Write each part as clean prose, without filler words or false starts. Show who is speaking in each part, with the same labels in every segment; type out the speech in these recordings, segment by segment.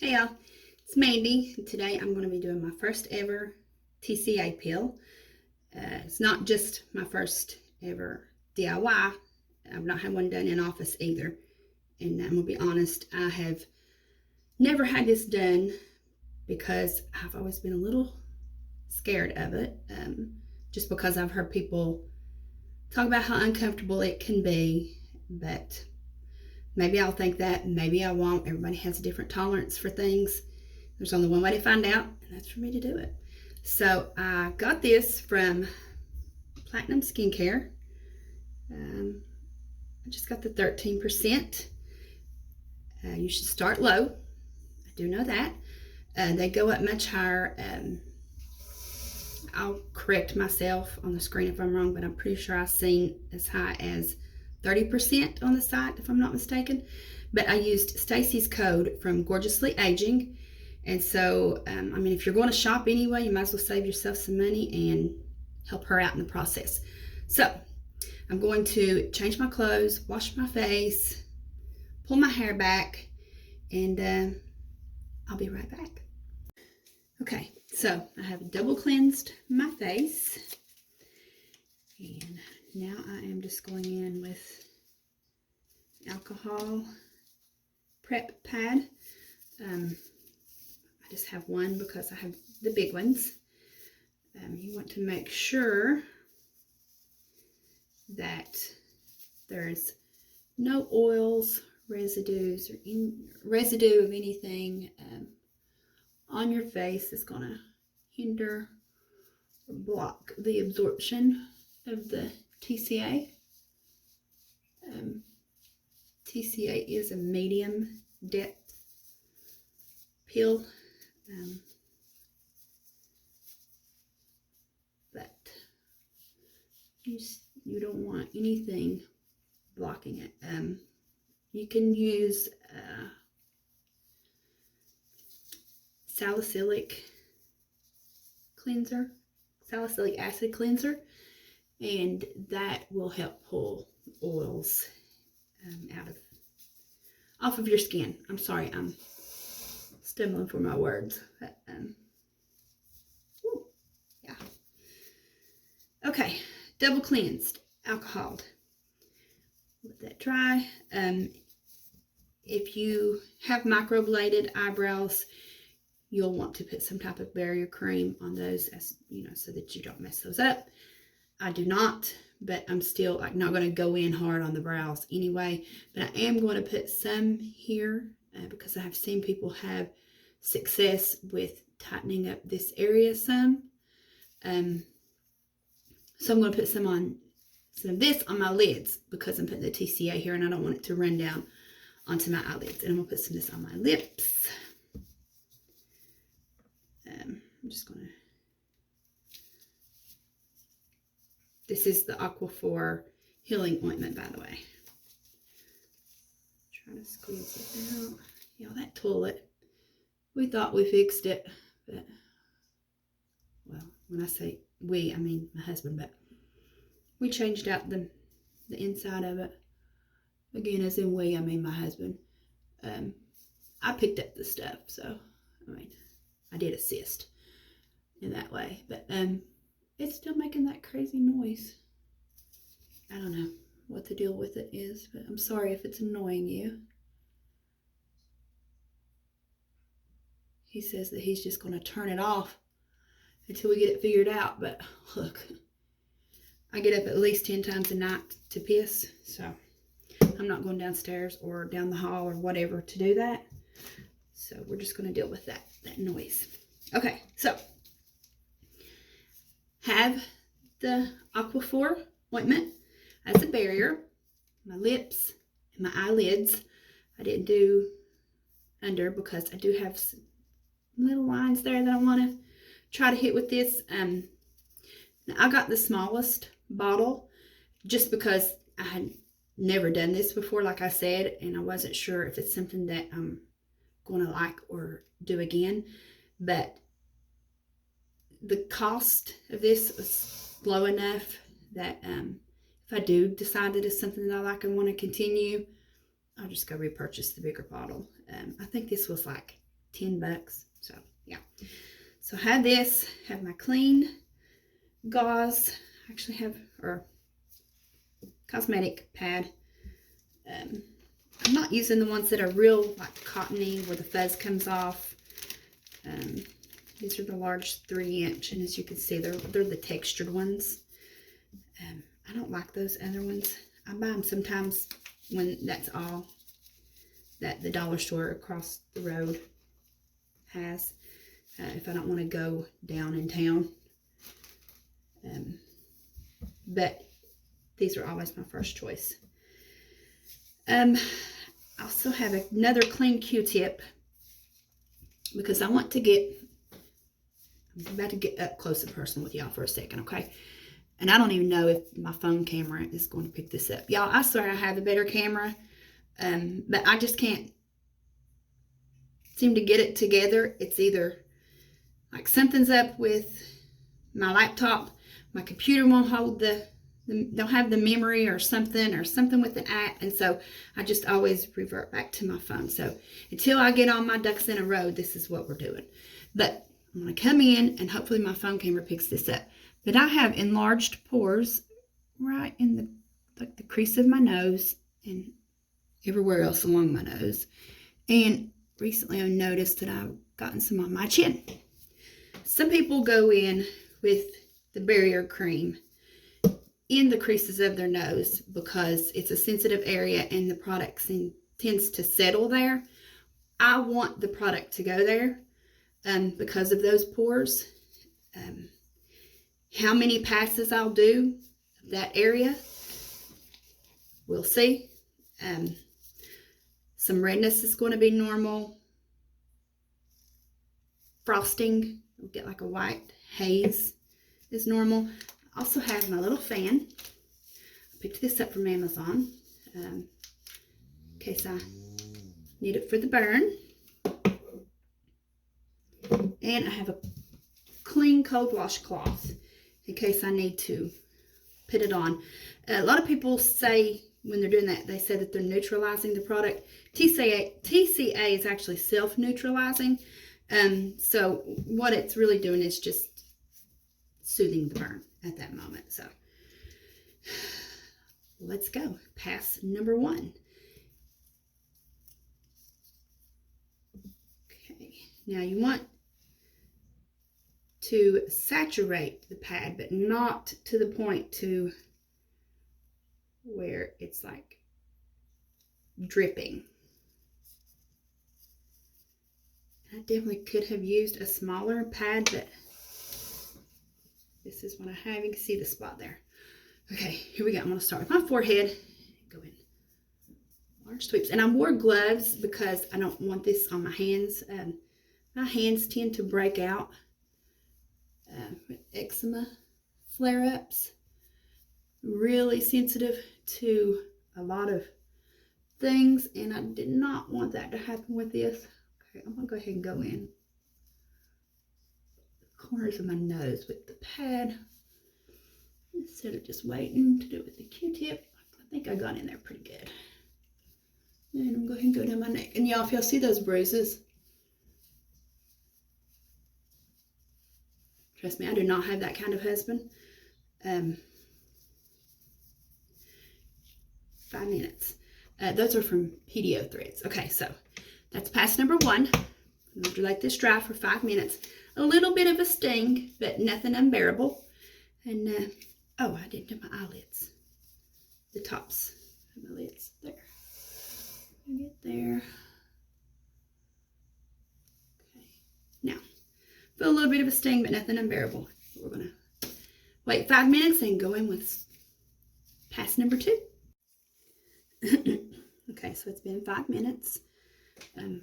Speaker 1: Hey y'all, it's Mandy. Today I'm going to be doing my first ever TCA peel. It's not just my first ever DIY. I've not had one done in office either. And I'm going to be honest, I have never had this done because I've always been a little scared of it. Just because I've heard people talk about how uncomfortable it can be. But maybe I'll think that, maybe I won't. Everybody has a different tolerance for things. There's only one way to find out, and that's for me to do it. So I got this from Platinum Skincare. I just got the 13%. You should start low. I do know that. They go up much higher. I'll correct myself on the screen if I'm wrong, but I'm pretty sure I've seen as high as 30% on the site, if I'm not mistaken. But I used Stacy's code from Gorgeously Aging. And so, if you're going to shop anyway, you might as well save yourself some money and help her out in the process. So, I'm going to change my clothes, wash my face, pull my hair back, and I'll be right back. Okay, so I have double cleansed my face. And now I am just going in with alcohol prep pad. I just have one because I have the big ones. You want to make sure that there's no oils, residues, or residue of anything on your face that's going to hinder or block the absorption of the TCA. TCA is a medium depth peel, but you don't want anything blocking it. You can use salicylic acid cleanser, and that will help pull oils off of your skin. I'm sorry, I'm stumbling for my words, but yeah. Okay, double cleansed, alcoholed. Let that dry. If you have microbladed eyebrows, you'll want to put some type of barrier cream on those, as you know, so that you don't mess those up. I do not, but I'm still not going to go in hard on the brows anyway. But I am going to put some here because I have seen people have success with tightening up this area some. So I'm going to put some of this on my lids because I'm putting the TCA here and I don't want it to run down onto my eyelids. And I'm going to put some of this on my lips. I'm just going to... This is the Aquaphor Healing Ointment, by the way. Trying to squeeze it out. Y'all, that toilet, we thought we fixed it, but, well, when I say we, I mean my husband, but we changed out the inside of it. Again, as in we, I mean my husband. I picked up the stuff, so, I did assist in that way, but, it's still making that crazy noise. I don't know what the deal with it is, but I'm sorry if it's annoying you. He says that he's just going to turn it off until we get it figured out, but look, I get up at least 10 times a night to piss, so I'm not going downstairs or down the hall or whatever to do that. So we're just going to deal with that noise. Okay, so have the Aquaphor ointment as a barrier. My lips and my eyelids I didn't do under because I do have some little lines there that I want to try to hit with this. Now I got the smallest bottle just because I had never done this before, like I said, and I wasn't sure if it's something that I'm going to like or do again. But the cost of this was low enough that if I do decide that it's something that I like and want to continue, I'll just go repurchase the bigger bottle. I think this was like $10. So yeah. So I have this, have my clean gauze. I actually have, or cosmetic pad. I'm not using the ones that are real like cottony where the fuzz comes off. These are the large 3-inch, and as you can see, they're the textured ones. I don't like those other ones. I buy them sometimes when that's all that the dollar store across the road has, if I don't want to go down in town. But these are always my first choice. I also have another clean Q-tip because I want to get, I'm about to get up close and personal with y'all for a second, okay? And I don't even know if my phone camera is going to pick this up. Y'all, I swear I have a better camera, but I just can't seem to get it together. It's either like something's up with my laptop, my computer won't hold don't have the memory or something with the app, and so I just always revert back to my phone. So until I get all my ducks in a row, this is what we're doing. But I'm going to come in and hopefully my phone camera picks this up. But I have enlarged pores right in the crease of my nose and everywhere else along my nose. And recently I noticed that I've gotten some on my chin. Some people go in with the barrier cream in the creases of their nose because it's a sensitive area and the product tends to settle there. I want the product to go there because of those pores. How many passes I'll do that area, we'll see. Some redness is going to be normal. Frosting, you'll get like a white haze is normal. I also have my little fan. I picked this up from Amazon in case I need it for the burn. And I have a clean cold washcloth in case I need to put it on. A lot of people say when they're doing that, they say that they're neutralizing the product. TCA is actually self-neutralizing. So what it's really doing is just soothing the burn at that moment. So let's go. Pass number 1. Okay, now you want to saturate the pad, but not to the point to where it's like dripping. I definitely could have used a smaller pad, but this is what I have. You can see the spot there. Okay, here we go. I'm going to start with my forehead. Go in large sweeps. And I wore gloves because I don't want this on my hands. My hands tend to break out with eczema flare-ups. Really sensitive to a lot of things, and I did not want that to happen with this. Okay, I'm going to go ahead and go in the corners of my nose with the pad instead of just waiting to do it with the Q-tip. I think I got in there pretty good. And I'm going to go ahead and go down my neck. And y'all, if y'all see those bruises, trust me, I do not have that kind of husband. 5 minutes. Those are from PDO threads. Okay, so that's pass number 1. I'm going to let this dry for 5 minutes. A little bit of a sting, but nothing unbearable. And, oh, I didn't do my eyelids. The tops of my lids. There. Get there. Okay. Now, feel a little bit of a sting, but nothing unbearable. We're going to wait 5 minutes and go in with pass number 2. Okay, so it's been 5 minutes. Again,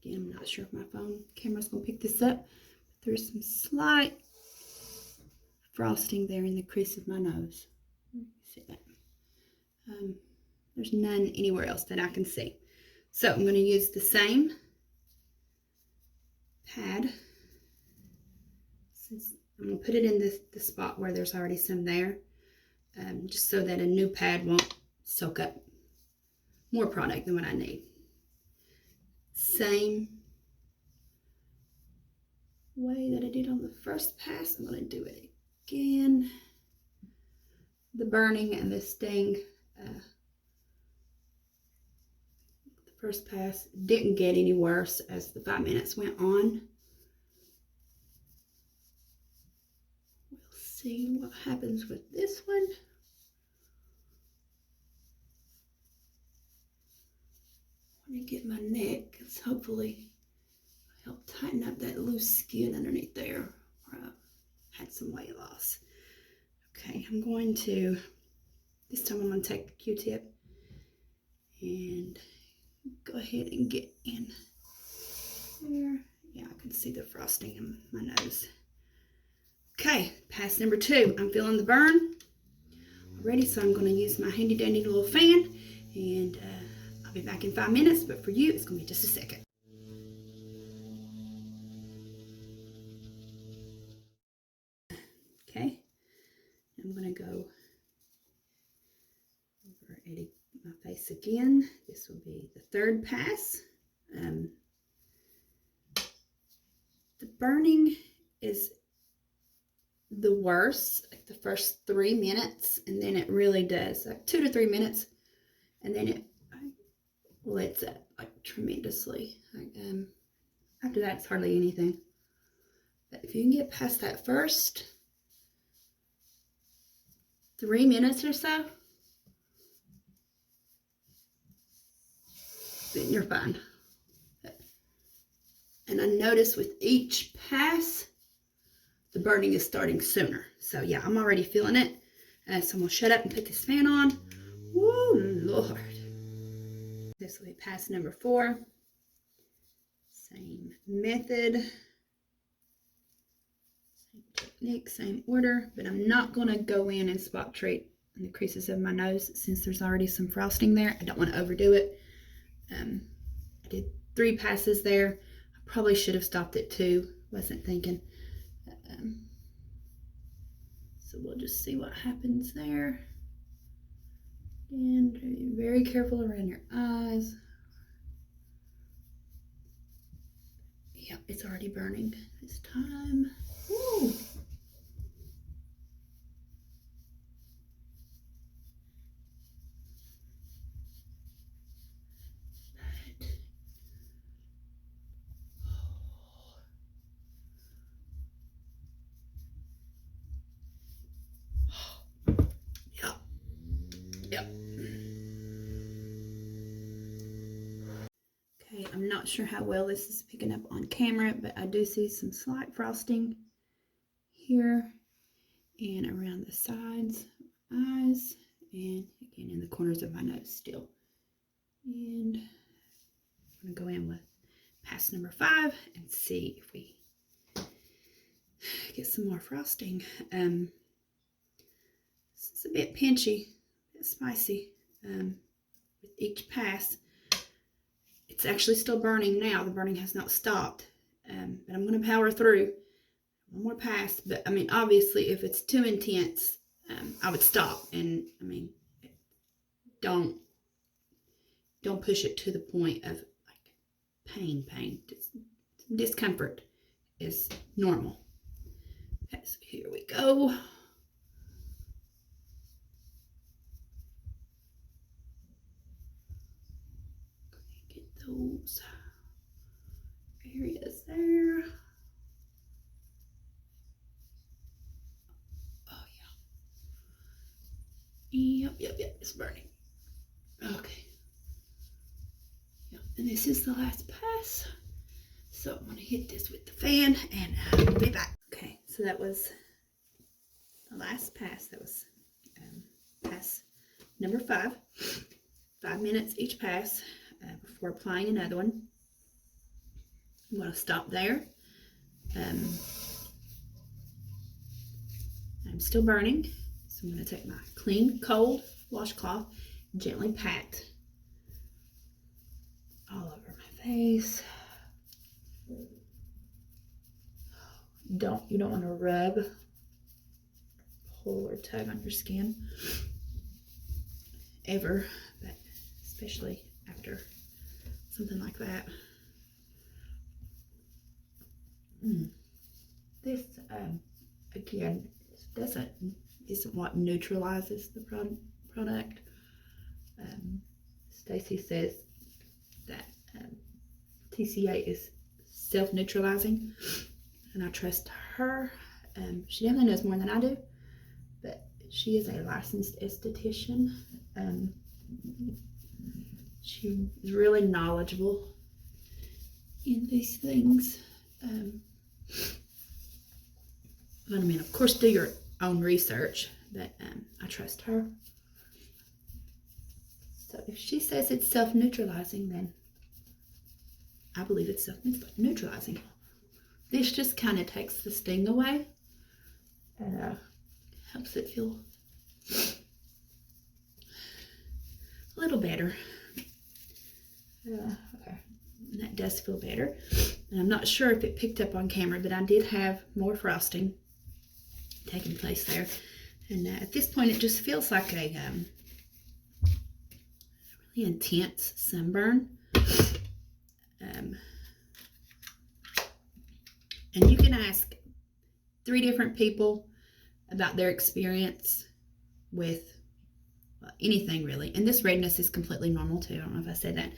Speaker 1: I'm not sure if my phone camera's going to pick this up. There's some slight frosting there in the crease of my nose. See that? There's none anywhere else that I can see. So I'm going to use the same pad. Since I'm going to put it in the spot where there's already some there, just so that a new pad won't soak up more product than what I need. Same way that I did on the first pass. I'm going to do it again. The burning and the sting, the first pass didn't get any worse as the 5 minutes went on. We'll see what happens with this one. I want to get my neck, because hopefully help tighten up that loose skin underneath there where I had some weight loss. Okay, I'm going to, this time I'm going to take the Q-tip and go ahead and get in there. Yeah, I can see the frosting in my nose. Okay, pass number 2. I'm feeling the burn already, so I'm going to use my handy dandy little fan, and I'll be back in 5 minutes, but for you, it's going to be just a second. Okay, I'm going to go over my face again. This will be the 3rd pass. The burning is the worst, like the first 3 minutes, and then it really does, like 2 to 3 minutes, and then it lets up like tremendously. Like, after that, it's hardly anything. But if you can get past that first 3 minutes or so, then you're fine. And I notice with each pass, the burning is starting sooner. So yeah, I'm already feeling it. So I'm gonna shut up and put this fan on. Woo, Lord. This will be pass number 4. Same method, same technique, same order, but I'm not gonna go in and spot treat in the creases of my nose since there's already some frosting there. I don't want to overdo it. I did 3 passes there. I probably should have stopped at 2. Wasn't thinking. So we'll just see what happens there. And be very careful around your eyes. Yep, it's already burning this time. Woo. Yep. Okay, I'm not sure how well this is picking up on camera, but I do see some slight frosting here and around the sides of my eyes, and again in the corners of my nose still. And I'm going to go in with pass number 5 and see if we get some more frosting. This is a bit pinchy, a bit spicy with each pass. It's actually still burning now. The burning has not stopped, but I'm going to power through. One more pass, but I mean, obviously, if it's too intense, I would stop. And I mean, don't push it to the point of like pain. Discomfort is normal. Okay, so here we go. Get those areas there. Oh yeah. Yep, it's burning. Okay. Yep, and this is the last pass. So I'm going to hit this with the fan and I'll be back. Okay, so that was the last pass. That was pass number 5. 5 minutes each pass before applying another one. I'm going to stop there. I'm still burning, so I'm going to take my clean, cold washcloth and gently pat all over my face. You don't want to rub, pull, or tug on your skin ever, but especially after something like that. Again, isn't what neutralizes the product. Stacy says that TCA is self-neutralizing, and I trust her. She definitely knows more than I do, but she is a licensed esthetician. She is really knowledgeable in these things. But I mean, of course, do your own research, but I trust her. So if she says it's self-neutralizing, then I believe it's self-neutralizing. This just kind of takes the sting away and helps it feel a little better. Okay. That does feel better. And I'm not sure if it picked up on camera, but I did have more frosting taking place there. And at this point, it just feels like a really intense sunburn. And you can ask 3 different people about their experience with anything really. And this redness is completely normal too. I don't know if I said that.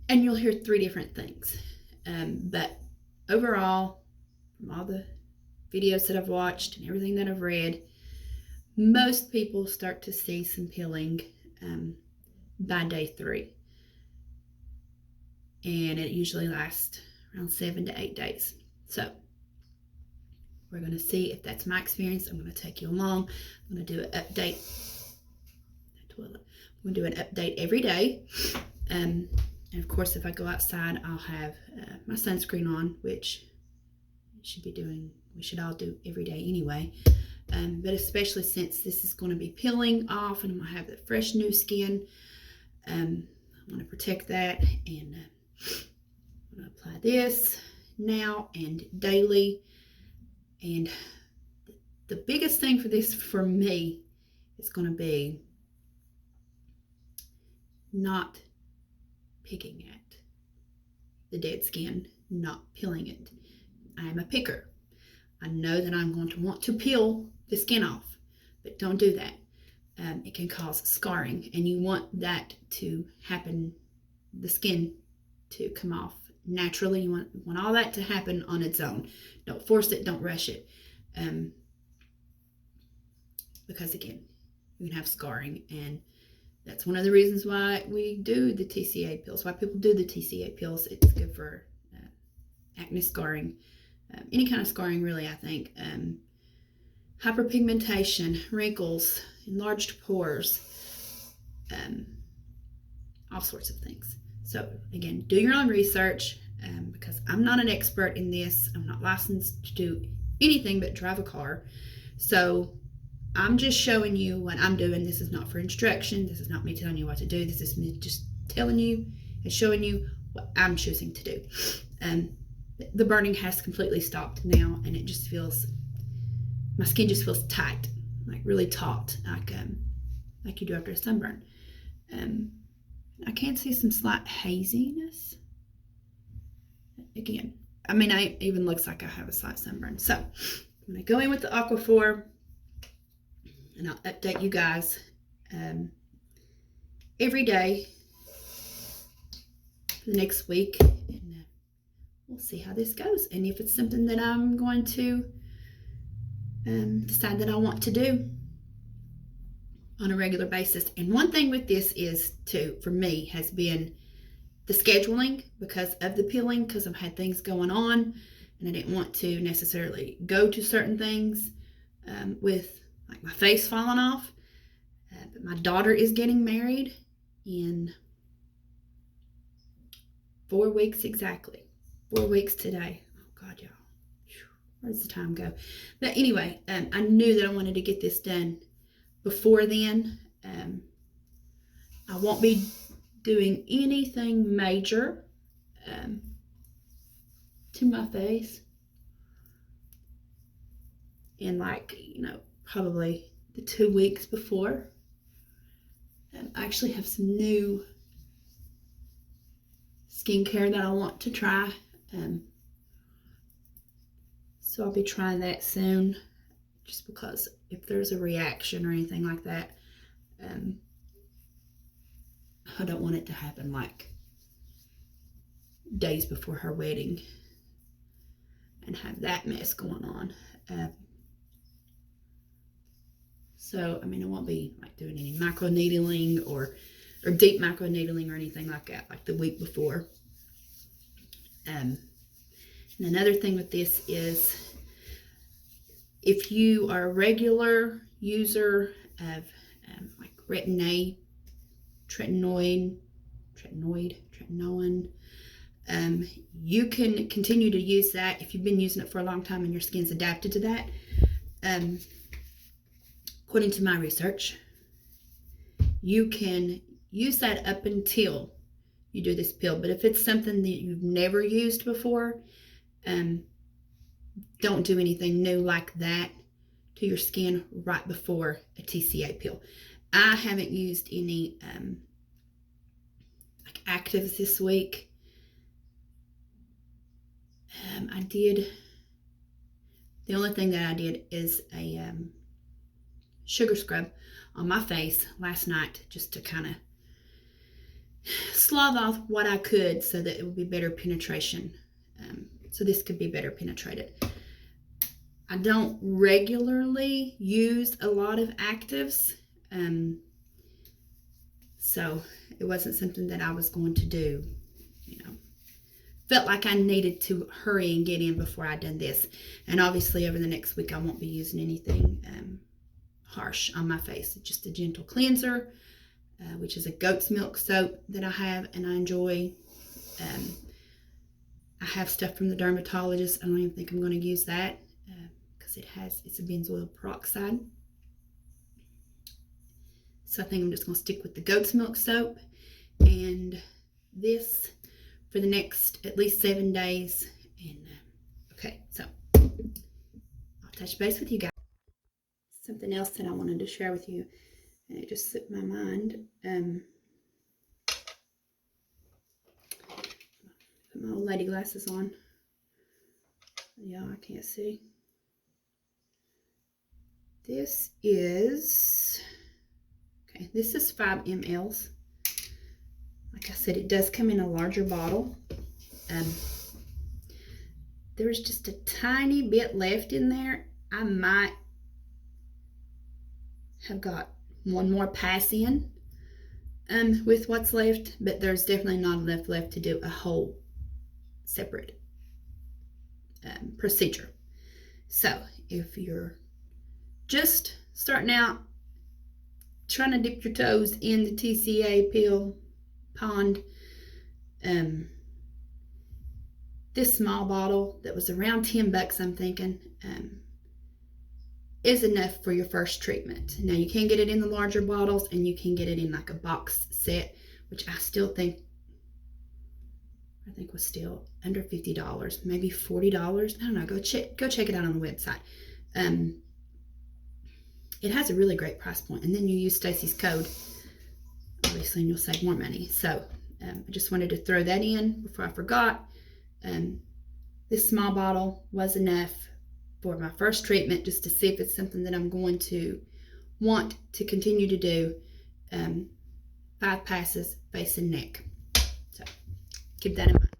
Speaker 1: And you'll hear 3 different things. But overall, from all the videos that I've watched and everything that I've read, most people start to see some peeling by day 3. And it usually lasts around 7 to 8 days. So we're going to see if that's my experience. I'm going to take you along. I'm going to do an update. I'm going to do an update every day. And of course, if I go outside, I'll have my sunscreen on, which we should all do every day anyway. But especially since this is going to be peeling off and I'm going to have the fresh new skin, I want to protect that. And I'm going to apply this now and daily. And the biggest thing for this for me is going to be not picking at the dead skin, not peeling it. I am a picker. I know that I'm going to want to peel the skin off, but don't do that. It can cause scarring, and you want that to happen, the skin to come off naturally. You want all that to happen on its own. Don't force it, don't rush it. Because again, you can have scarring, and that's one of the reasons why we do the TCA peels, why people do the TCA peels. It's good for acne scarring, any kind of scarring really, I think. Hyperpigmentation, wrinkles, enlarged pores, all sorts of things. So again, do your own research, because I'm not an expert in this. I'm not licensed to do anything but drive a car. So I'm just showing you what I'm doing. This is not for instruction. This is not me telling you what to do. This is me just telling you and showing you what I'm choosing to do. The burning has completely stopped now, and it just feels, my skin just feels tight, like really taut, like you do after a sunburn. I can see some slight haziness. Again, I mean, it even looks like I have a slight sunburn. So I'm going to go in with the Aquaphor, and I'll update you guys every day for the next week, and we'll see how this goes. And if it's something that I'm going to decide that I want to do on a regular basis. And one thing with this is for me, has been the scheduling because of the peeling, because I've had things going on and I didn't want to necessarily go to certain things with like my face falling off. But my daughter is getting married in 4 weeks exactly. 4 weeks today. Oh God, y'all. Where does the time go? But anyway, I knew that I wanted to get this done before then. I won't be doing anything major to my face in, like, probably the 2 weeks before. I actually have some new skincare that I want to try. So I'll be trying that soon, just because if there's a reaction or anything like that, I don't want it to happen like days before her wedding and have that mess going on. So, I mean, I won't be like doing any micro needling or deep micro needling or anything like that, like the week before. And another thing with this is, if you are a regular user of like retinoid, you can continue to use that if you've been using it for a long time and your skin's adapted to that. According to my research, you can use that up until you do this peel. But if it's something that you've never used before, don't do anything new like that to your skin right before a TCA peel. I haven't used any like actives this week. The only thing that I did is a sugar scrub on my face last night, just to kind of slough off what I could so that it would be better penetration. So this could be better penetrated. I don't regularly use a lot of actives, so it wasn't something that I was going to do, you know. Felt like I needed to hurry and get in before I'd done this. And obviously over the next week I won't be using anything harsh on my face. It's just a gentle cleanser, which is a goat's milk soap that I have and I enjoy. I have stuff from the dermatologist. I don't even think I'm going to use that because it's a benzoyl peroxide. So I think I'm just going to stick with the goat's milk soap and this for the next at least 7 days. And okay, so I'll touch base with you guys. Something else that I wanted to share with you, and it just slipped my mind. Put my old lady glasses on. Yeah, I can't see. This is 5 mLs. Like I said, it does come in a larger bottle. There's just a tiny bit left in there. I might have got one more pass in with what's left, but there's definitely not enough left to do a whole separate procedure. So if you're just starting out trying to dip your toes in the TCA peel pond, this small bottle that was around 10 bucks, I'm thinking, is enough for your first treatment. Now you can get it in the larger bottles and you can get it in like a box set, which I still think was still under $50, maybe $40. I don't know, go check it out on the website. It has a really great price point, and then you use Stacy's code, obviously, and you'll save more money. So I just wanted to throw that in before I forgot. This small bottle was enough for my first treatment, just to see if it's something that I'm going to want to continue to do. 5 passes, face and neck. So keep that in mind.